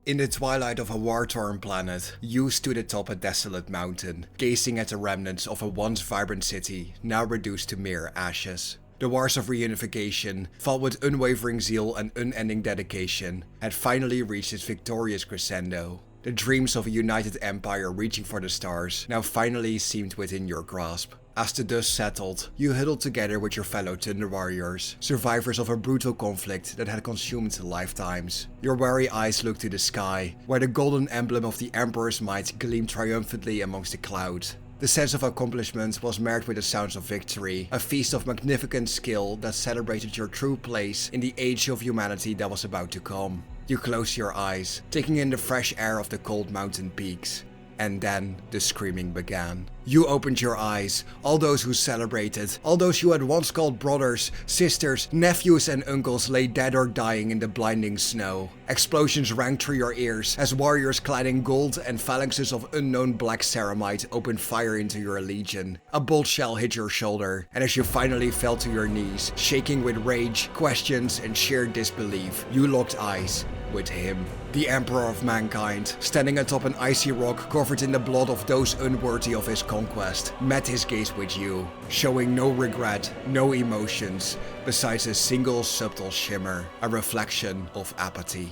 In the twilight of a war-torn planet, you stood atop a desolate mountain, gazing at the remnants of a once vibrant city, now reduced to mere ashes. The wars of reunification, fought with unwavering zeal and unending dedication, had finally reached its victorious crescendo. The dreams of a united empire reaching for the stars now finally seemed within your grasp. As the dust settled, you huddled together with your fellow Thunder Warriors, survivors of a brutal conflict that had consumed lifetimes. Your weary eyes looked to the sky, where the golden emblem of the Emperor's might gleamed triumphantly amongst the clouds. The sense of accomplishment was marred with the sounds of victory, a feast of magnificent skill that celebrated your true place in the age of humanity that was about to come. You closed your eyes, taking in the fresh air of the cold mountain peaks. And then the screaming began. You opened your eyes, all those who celebrated, all those you had once called brothers, sisters, nephews and uncles lay dead or dying in the blinding snow. Explosions rang through your ears as warriors clad in gold and phalanxes of unknown black ceramite opened fire into your legion. A bolt shell hit your shoulder, and as you finally fell to your knees, shaking with rage, questions and sheer disbelief, you locked eyes with him. The Emperor of Mankind, standing atop an icy rock covered in the blood of those unworthy of his conquest, met his gaze with you, showing no regret, no emotions, besides a single subtle shimmer, a reflection of apathy.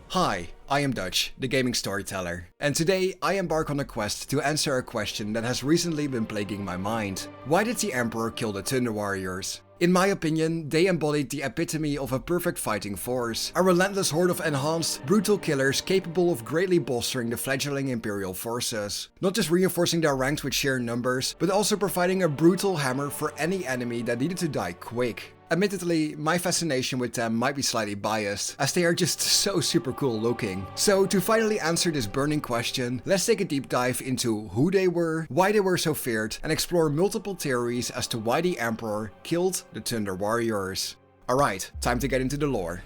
Hi, I am Dutch, the Gaming Storyteller, and today I embark on a quest to answer a question that has recently been plaguing my mind. Why did the Emperor kill the Thunder Warriors? In my opinion, they embodied the epitome of a perfect fighting force, a relentless horde of enhanced, brutal killers capable of greatly bolstering the fledgling Imperial forces. Not just reinforcing their ranks with sheer numbers, but also providing a brutal hammer for any enemy that needed to die quick. Admittedly, my fascination with them might be slightly biased, as they are just so super cool looking. So to finally answer this burning question, let's take a deep dive into who they were, why they were so feared, and explore multiple theories as to why the Emperor killed the Thunder Warriors. Alright, time to get into the lore.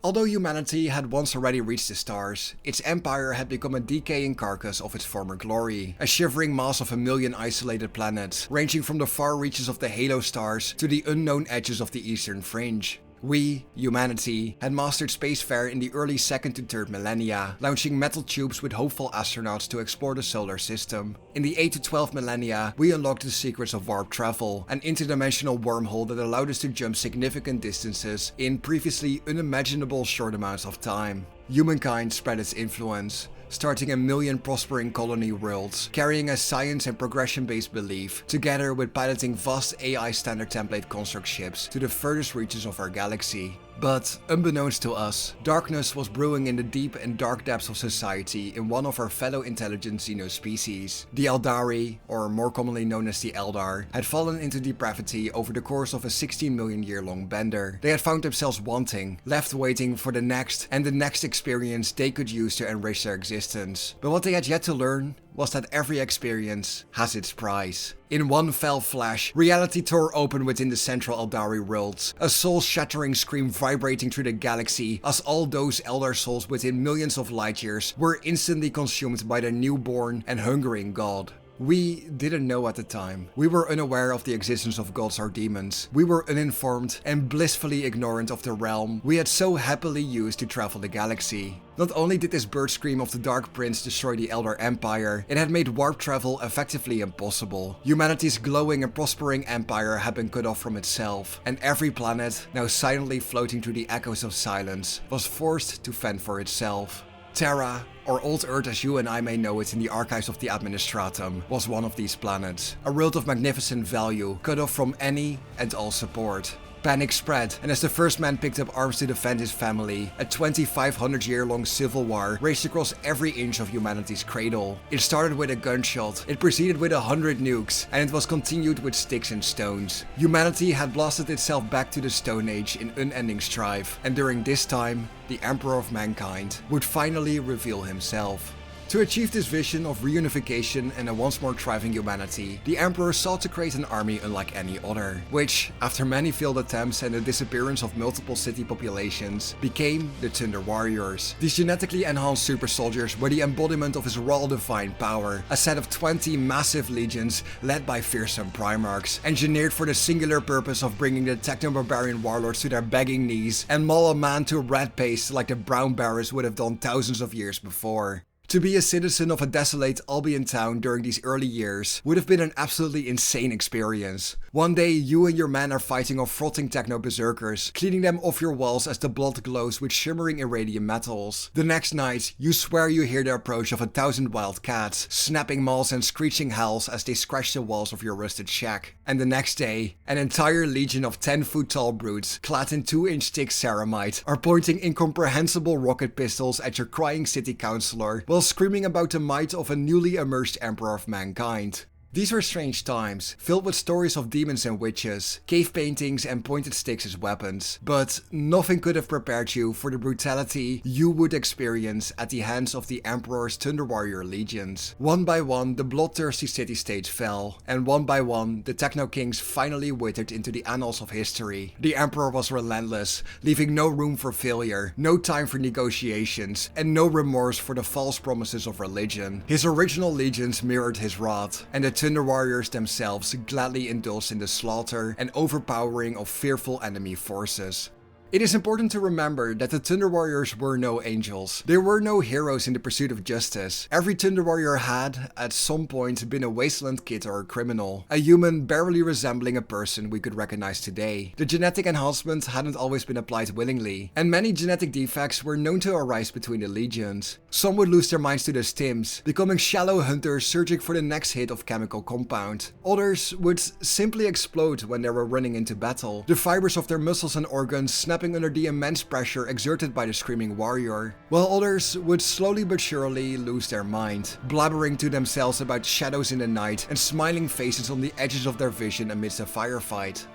Although humanity had once already reached the stars, its empire had become a decaying carcass of its former glory, a shivering mass of a million isolated planets, ranging from the far reaches of the Halo stars to the unknown edges of the eastern fringe. We, humanity, had mastered spacefaring in the early 2nd to 3rd millennia, launching metal tubes with hopeful astronauts to explore the solar system. In the 8th to 12th millennia, we unlocked the secrets of warp travel, an interdimensional wormhole that allowed us to jump significant distances in previously unimaginable short amounts of time. Humankind spread its influence, starting a million prospering colony worlds, carrying a science and progression-based belief, together with piloting vast AI standard template construct ships to the furthest reaches of our galaxy. But, unbeknownst to us, darkness was brewing in the deep and dark depths of society in one of our fellow intelligent xenospecies. The Eldari, or more commonly known as the Eldar, had fallen into depravity over the course of a 16 million year long bender. They had found themselves wanting, left waiting for the next and the next experience they could use to enrich their existence. But what they had yet to learn was that every experience has its price. In one fell flash, reality tore open within the central Eldari worlds, a soul-shattering scream vibrating through the galaxy as all those Eldar souls within millions of light years were instantly consumed by the newborn and hungering god. We didn't know at the time. We were unaware of the existence of gods or demons. We were uninformed and blissfully ignorant of the realm we had so happily used to travel the galaxy. Not only did this bird scream of the Dark Prince destroy the Eldar Empire, it had made warp travel effectively impossible. Humanity's glowing and prospering empire had been cut off from itself, and every planet, now silently floating through the echoes of silence, was forced to fend for itself. Terra, or Old Earth as you and I may know it in the archives of the Administratum, was one of these planets. A world of magnificent value, cut off from any and all support. Panic spread, and as the first man picked up arms to defend his family, a 2,500-year-long civil war raged across every inch of humanity's cradle. It started with a gunshot, it proceeded with 100 nukes, and it was continued with sticks and stones. Humanity had blasted itself back to the Stone Age in unending strife, and during this time, the Emperor of Mankind would finally reveal himself. To achieve this vision of reunification and a once more thriving humanity, the Emperor sought to create an army unlike any other, which, after many failed attempts and the disappearance of multiple city populations, became the Thunder Warriors. These genetically enhanced super soldiers were the embodiment of his raw divine power, a set of 20 massive legions led by fearsome Primarchs, engineered for the singular purpose of bringing the techno-barbarian warlords to their begging knees and maul a man to red paste like the Brown Barons would have done thousands of years before. To be a citizen of a desolate Albion town during these early years would have been an absolutely insane experience. One day you and your men are fighting off frothing techno berserkers, cleaning them off your walls as the blood glows with shimmering iridium metals. The next night, you swear you hear the approach of 1,000 wild cats, snapping maws and screeching howls as they scratch the walls of your rusted shack. And the next day, an entire legion of 10-foot tall brutes, clad in 2-inch thick ceramite, are pointing incomprehensible rocket pistols at your crying city councillor, while screaming about the might of a newly emerged emperor of mankind. These were strange times, filled with stories of demons and witches, cave paintings and pointed sticks as weapons, but nothing could have prepared you for the brutality you would experience at the hands of the Emperor's Thunder Warrior legions. One by one, the bloodthirsty city-states fell, and one by one, the Techno-Kings finally withered into the annals of history. The Emperor was relentless, leaving no room for failure, no time for negotiations, and no remorse for the false promises of religion. His original legions mirrored his wrath, and the Thunder Warriors themselves gladly indulged in the slaughter and overpowering of fearful enemy forces. It is important to remember that the Thunder Warriors were no angels. There were no heroes in the pursuit of justice. Every Thunder Warrior had, at some point, been a wasteland kid or a criminal. A human barely resembling a person we could recognize today. The genetic enhancement hadn't always been applied willingly, and many genetic defects were known to arise between the legions. Some would lose their minds to the stims, becoming shallow hunters searching for the next hit of chemical compound. Others would simply explode when they were running into battle, the fibers of their muscles and organs snapping under the immense pressure exerted by the screaming warrior, while others would slowly but surely lose their mind, blabbering to themselves about shadows in the night and smiling faces on the edges of their vision amidst a firefight.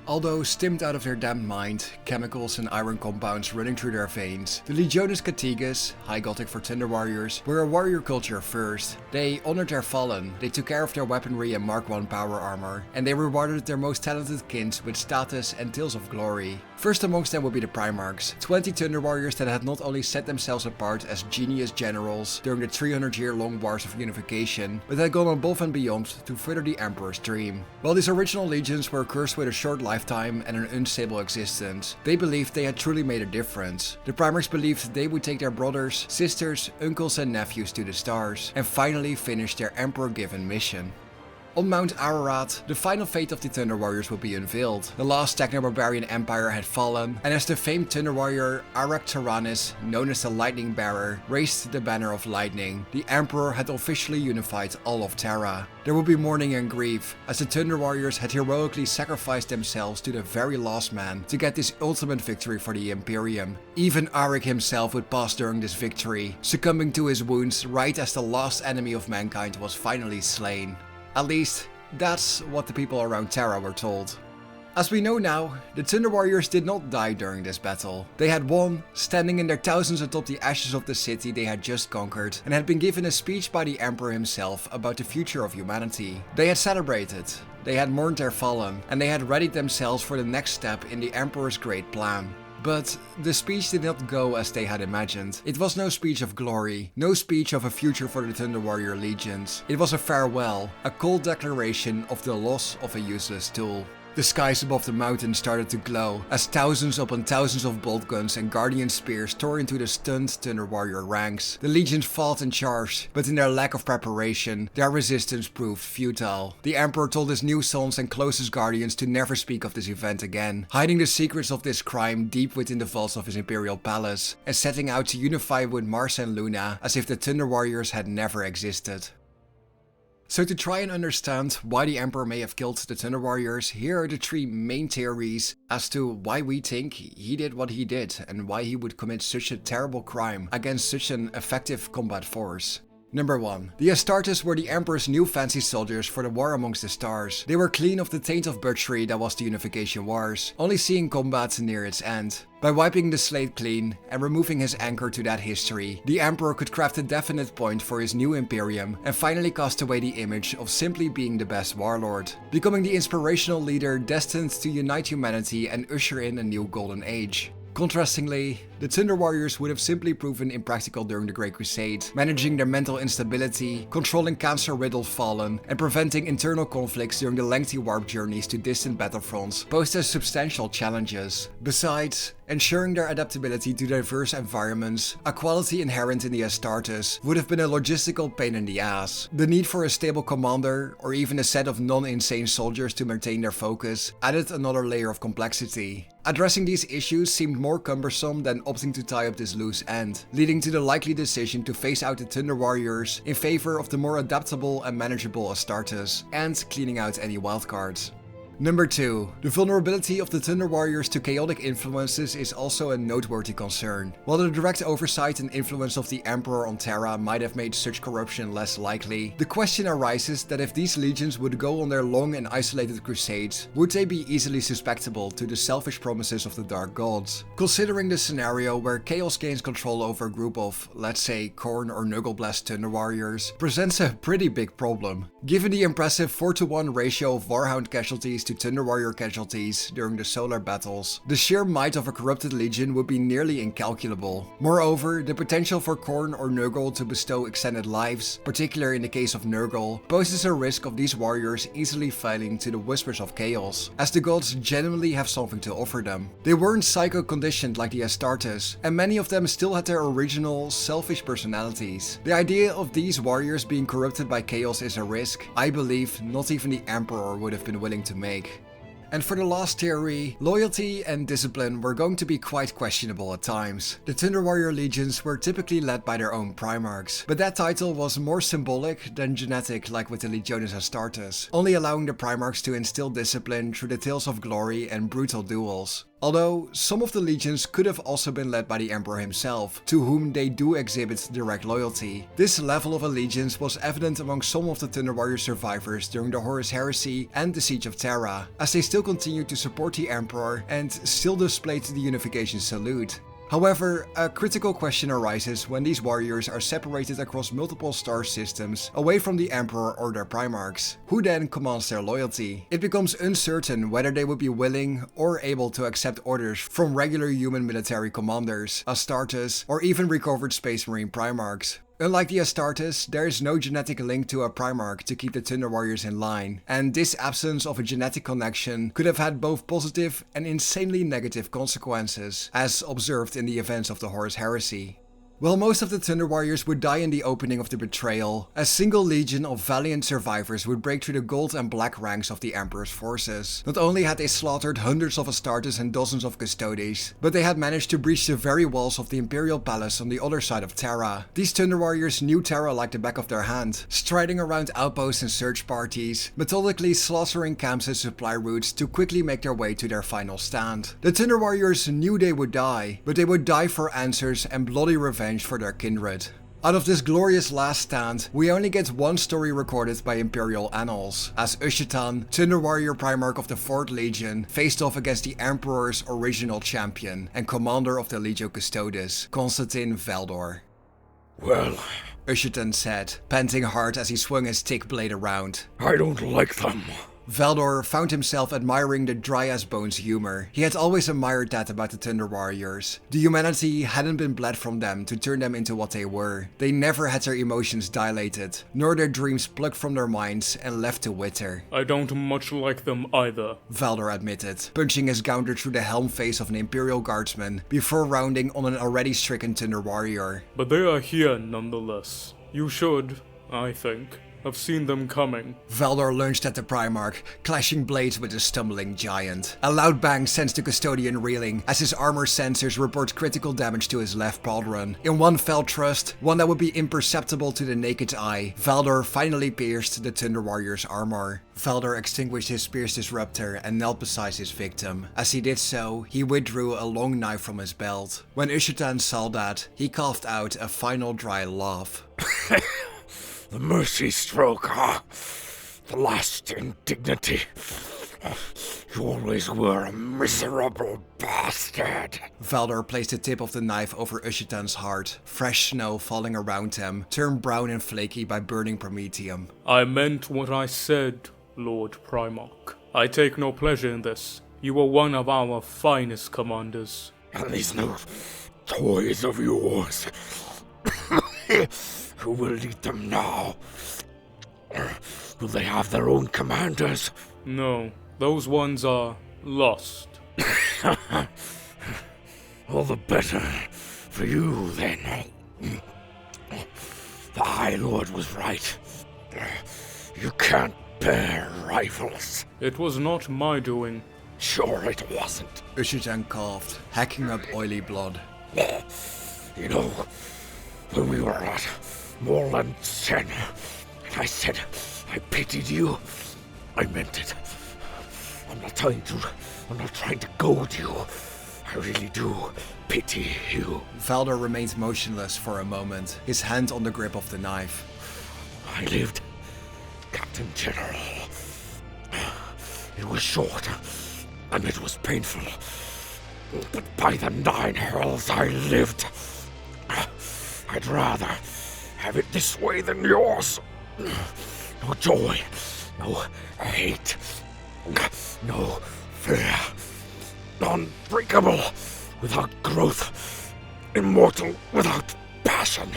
Although stimmed out of their damned mind, chemicals and iron compounds running through their veins, the Legiones Catigas, High Gothic for Thunder Warriors, were a warrior culture first. They honored their fallen, they took care of their weaponry and Mark I power armor, and they rewarded their most talented kin with status and tales of glory. First amongst them would be the Primarchs, 20 Thunder Warriors that had not only set themselves apart as genius generals during the 300-year-long Wars of Unification, but had gone above and beyond to further the Emperor's dream. While these original legions were cursed with a short lifetime and an unstable existence, they believed they had truly made a difference. The Primarchs believed they would take their brothers, sisters, uncles and nephews to the stars, and finally finish their Emperor-given mission. On Mount Ararat, the final fate of the Thunder Warriors would be unveiled. The last techno-barbarian empire had fallen, and as the famed Thunder Warrior Arak known as the Lightning Bearer, raised the banner of lightning, the Emperor had officially unified all of Terra. There would be mourning and grief, as the Thunder Warriors had heroically sacrificed themselves to the very last man to get this ultimate victory for the Imperium. Even Arak himself would pass during this victory, succumbing to his wounds right as the last enemy of mankind was finally slain. At least, that's what the people around Terra were told. As we know now, the Thunder Warriors did not die during this battle. They had won, standing in their thousands atop the ashes of the city they had just conquered, and had been given a speech by the Emperor himself about the future of humanity. They had celebrated, they had mourned their fallen, and they had readied themselves for the next step in the Emperor's great plan. But the speech did not go as they had imagined. It was no speech of glory, no speech of a future for the Thunder Warrior legions. It was a farewell, a cold declaration of the loss of a useless tool. The skies above the mountain started to glow as thousands upon thousands of bolt guns and guardian spears tore into the stunned Thunder Warrior ranks. The legions fought and charged, but in their lack of preparation, their resistance proved futile. The Emperor told his new sons and closest guardians to never speak of this event again, hiding the secrets of this crime deep within the vaults of his imperial palace, and setting out to unify with Mars and Luna as if the Thunder Warriors had never existed. So to try and understand why the Emperor may have killed the Thunder Warriors, here are the three main theories as to why we think he did what he did and why he would commit such a terrible crime against such an effective combat force. Number 1. The Astartes were the Emperor's new fancy soldiers for the War Amongst the Stars. They were clean of the taint of butchery that was the Unification Wars, only seeing combat near its end. By wiping the slate clean and removing his anchor to that history, the Emperor could craft a definite point for his new Imperium and finally cast away the image of simply being the best warlord, becoming the inspirational leader destined to unite humanity and usher in a new golden age. Contrastingly, the Thunder Warriors would have simply proven impractical during the Great Crusade, managing their mental instability, controlling cancer-riddled Fallen, and preventing internal conflicts during the lengthy warp journeys to distant battlefronts posed as substantial challenges. Besides, ensuring their adaptability to diverse environments, a quality inherent in the Astartes, would have been a logistical pain in the ass. The need for a stable commander, or even a set of non-insane soldiers to maintain their focus, added another layer of complexity. Addressing these issues seemed more cumbersome than opting to tie up this loose end, leading to the likely decision to phase out the Thunder Warriors in favor of the more adaptable and manageable Astartes, and cleaning out any wildcards. Number 2. The vulnerability of the Thunder Warriors to chaotic influences is also a noteworthy concern. While the direct oversight and influence of the Emperor on Terra might have made such corruption less likely, the question arises that if these legions would go on their long and isolated crusades, would they be easily susceptible to the selfish promises of the Dark Gods? Considering the scenario where Chaos gains control over a group of, let's say, Khorne or Nurgle-blessed Thunder Warriors, presents a pretty big problem. Given the impressive 4:1 ratio of Warhound casualties to Thunder Warrior casualties during the solar battles, the sheer might of a corrupted legion would be nearly incalculable. Moreover, the potential for Khorne or Nurgle to bestow extended lives, particularly in the case of Nurgle, poses a risk of these warriors easily falling to the whispers of chaos, as the gods genuinely have something to offer them. They weren't psycho-conditioned like the Astartes, and many of them still had their original, selfish personalities. The idea of these warriors being corrupted by chaos is a risk I believe not even the Emperor would have been willing to make. And for the last theory, loyalty and discipline were going to be quite questionable at times. The Thunder Warrior legions were typically led by their own Primarchs, but that title was more symbolic than genetic like with the Legiones Astartes, only allowing the Primarchs to instill discipline through the tales of glory and brutal duels. Although, some of the legions could have also been led by the Emperor himself, to whom they do exhibit direct loyalty. This level of allegiance was evident among some of the Thunder Warrior survivors during the Horus Heresy and the Siege of Terra, as they still continued to support the Emperor and still displayed the Unification salute. However, a critical question arises when these warriors are separated across multiple star systems away from the Emperor or their Primarchs. Who then commands their loyalty? It becomes uncertain whether they would be willing or able to accept orders from regular human military commanders, Astartes, or even recovered Space Marine Primarchs. Unlike the Astartes, there is no genetic link to a Primarch to keep the Thunder Warriors in line, and this absence of a genetic connection could have had both positive and insanely negative consequences, as observed in the events of the Horus Heresy. While most of the Thunder Warriors would die in the opening of the Betrayal, a single legion of valiant survivors would break through the gold and black ranks of the Emperor's forces. Not only had they slaughtered hundreds of Astartes and dozens of Custodes, but they had managed to breach the very walls of the Imperial Palace on the other side of Terra. These Thunder Warriors knew Terra like the back of their hand, striding around outposts and search parties, methodically slaughtering camps and supply routes to quickly make their way to their final stand. The Thunder Warriors knew they would die, but they would die for answers and bloody revenge for their kindred. Out of this glorious last stand, we only get one story recorded by Imperial Annals, as Ushotan, Thunder Warrior Primarch of the 4th Legion, faced off against the Emperor's original champion and commander of the Legio Custodes, Constantine Valdor. Well, Ushotan said, panting hard as he swung his thick blade around. I don't like them. Valdor found himself admiring the dry-as-bones humor. He had always admired that about the Thunder Warriors. The humanity hadn't been bled from them to turn them into what they were. They never had their emotions dilated, nor their dreams plucked from their minds and left to wither. I don't much like them either, Valdor admitted, punching his gauntlet through the helm face of an Imperial Guardsman before rounding on an already stricken Thunder Warrior. But they are here nonetheless. You should, I think, have seen them coming. Valdor lunged at the Primarch, clashing blades with the stumbling giant. A loud bang sends the Custodian reeling as his armor sensors report critical damage to his left pauldron. In one fell thrust, one that would be imperceptible to the naked eye, Valdor finally pierced the Thunder Warrior's armor. Valdor extinguished his Spear's Disruptor and knelt beside his victim. As he did so, he withdrew a long knife from his belt. When Ushotan saw that, he coughed out a final dry laugh. The mercy stroke, the last indignity. You always were a miserable bastard. Valdor placed the tip of the knife over Ushotan's heart. Fresh snow falling around him, turned brown and flaky by burning promethium. I meant what I said, Lord Primarch. I take no pleasure in this. You are one of our finest commanders. And these new toys of yours. Who will lead them now? Will they have their own commanders? No, those ones are lost. All the better for you, then. The High Lord was right. You can't bear rivals. It was not my doing. Sure it wasn't. Ushotan coughed, hacking up oily blood. You know, when we were at Moorland's Den, and I said I pitied you, I meant it. I'm not trying to goad you. I really do pity you. Valdor remained motionless for a moment, his hand on the grip of the knife. I lived, Captain General. It was short, and it was painful. But by the 9 hells I lived, I'd rather have it this way than yours. No joy, no hate, no fear. Unbreakable without growth, immortal without passion.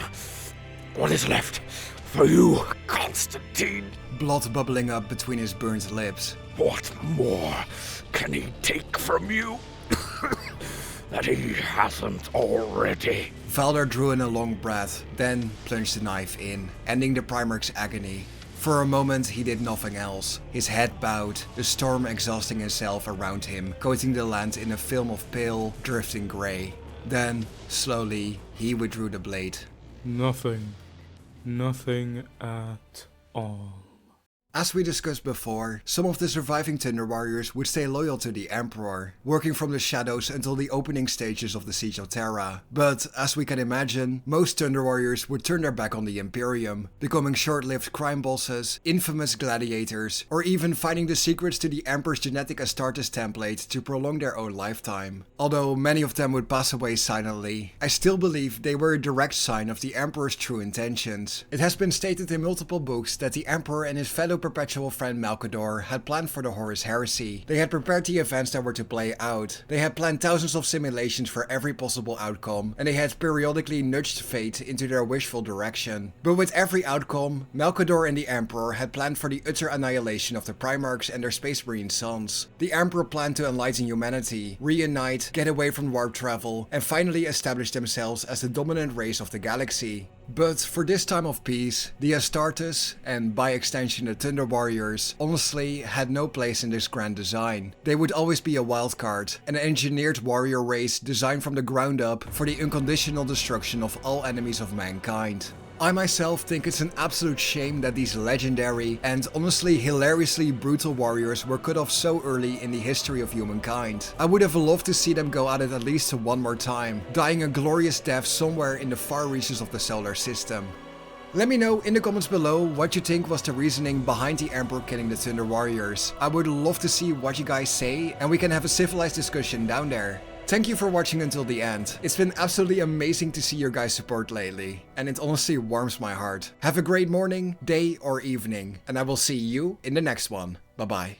What is left for you, Constantine? Blood bubbling up between his burned lips. What more can he take from you that he hasn't already? Valdor drew in a long breath, then plunged the knife in, ending the Primarch's agony. For a moment he did nothing else. His head bowed, the storm exhausting itself around him, coating the land in a film of pale, drifting grey. Then, slowly, he withdrew the blade. Nothing. Nothing at all. As we discussed before, some of the surviving Thunder Warriors would stay loyal to the Emperor, working from the shadows until the opening stages of the Siege of Terra. But, as we can imagine, most Thunder Warriors would turn their back on the Imperium, becoming short-lived crime bosses, infamous gladiators, or even finding the secrets to the Emperor's genetic Astartes template to prolong their own lifetime. Although many of them would pass away silently, I still believe they were a direct sign of the Emperor's true intentions. It has been stated in multiple books that the Emperor and his fellow perpetual friend Malcador had planned for the Horus Heresy. They had prepared the events that were to play out. They had planned thousands of simulations for every possible outcome, and they had periodically nudged fate into their wishful direction. But with every outcome, Malcador and the Emperor had planned for the utter annihilation of the Primarchs and their Space Marine sons. The Emperor planned to enlighten humanity, reunite, get away from warp travel, and finally establish themselves as the dominant race of the galaxy. But for this time of peace, the Astartes, and by extension the Thunder Warriors, honestly had no place in this grand design. They would always be a wildcard, an engineered warrior race designed from the ground up for the unconditional destruction of all enemies of mankind. I myself think it's an absolute shame that these legendary and honestly hilariously brutal warriors were cut off so early in the history of humankind. I would have loved to see them go at it at least one more time, dying a glorious death somewhere in the far reaches of the solar system. Let me know in the comments below what you think was the reasoning behind the Emperor killing the Thunder Warriors. I would love to see what you guys say, and we can have a civilized discussion down there. Thank you for watching until the end. It's been absolutely amazing to see your guys' support lately, and it honestly warms my heart. Have a great morning, day or evening, and I will see you in the next one. Bye bye.